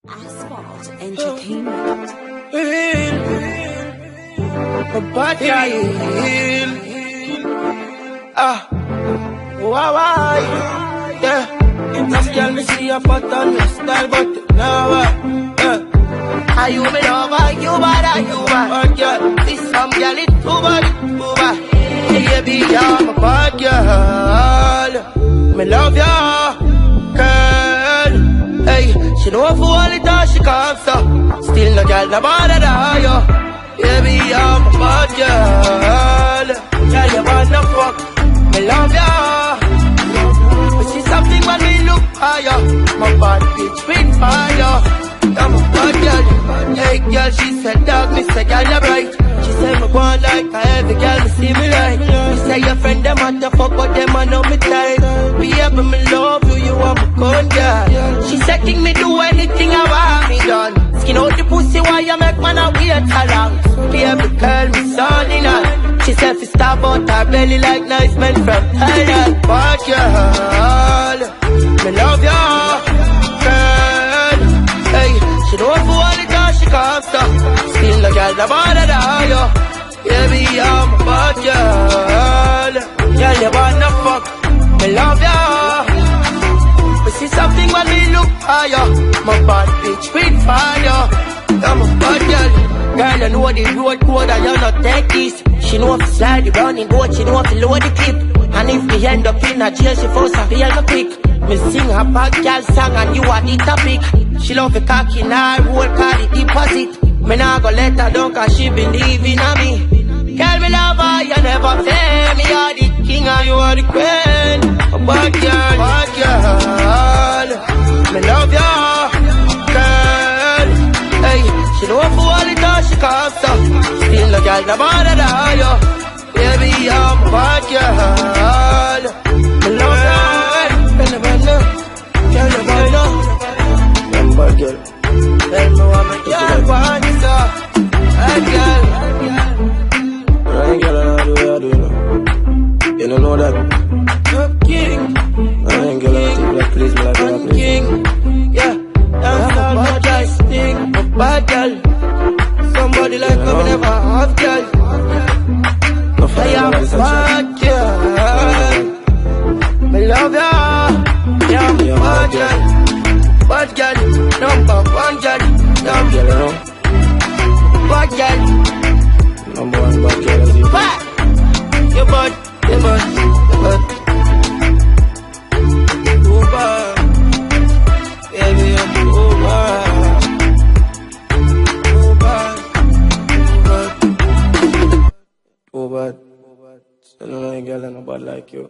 Asphalt Entertainment. A bad guy. Why? Yeah. Enough girl me see a pattern your style, but now are you me lover? You bad, you bad. Bad girl. This some girl it too bad, too bad. Baby, I'm a bad girl. Me love ya, girl. Hey, she know for all it all she comes so. Still no girl no bother da yo. Baby, I'm a bad girl. Girl, you wanna fuck? Me love ya. But see something when me look higher. My bad bitch with fire. I'm a bad girl. Hey girl, she said dog, me say girl you bright. She said me go on like a heavy girl, me see me right. Me say your friend them at the fuck, but them I know me tight. Baby, me love you, you are my gun girl. She said king me do anything I want me done. Skin out the pussy while you make man a wait along. Baby girl, me sounding on. She said fi stab out her belly like nice men from Thailand. Bad girl, me love ya, girl. Hey, she know for all the time she comes to. Still no girl no bother da yo. Baby, I'm a bad girl. Girl, you wanna fuck? Me love ya. But see something when me look higher. My bad bitch with fire. I'm a bad girl. Girl, you know the road code and you not take this. She know if you slide the running boat, she know if you load the clip. And if me end up in a jail, she force a feel me quick. Me sing a bad girl song and you are the topic. She love the cocky in her roll, call it deposit. Me nah go let her down cause she believe in me. Girl, me love her, you never fail. Me are the king and you are the queen. A bad girl. Me love ya, girl. Hey, she know for all the time she comes so. Still no girl no bother da yo. Baby, I'm a bad girl. Me love ya. Girl, you wanna know. I'm a bad girl. Tell me what my girl wants so. Bad girl. I ain't girl, I do what I do, you know. You don't know that. I'm king. I ain't girl, I think like please me like that, please. King. Yeah. I'm a bad guy. Thing. A bad girl. Somebody like me never have girl. I am a bad girl. Me love ya. Yeah, I'm a bad girl. Bad girl, number one girl. Bad girl, you know. Bad girl. Number one bad girl as you. Bad. You bad, you bad, you bad. Too bad. Baby, you're too bad. Too bad. Too bad. Too bad. So no girl and nobody like you.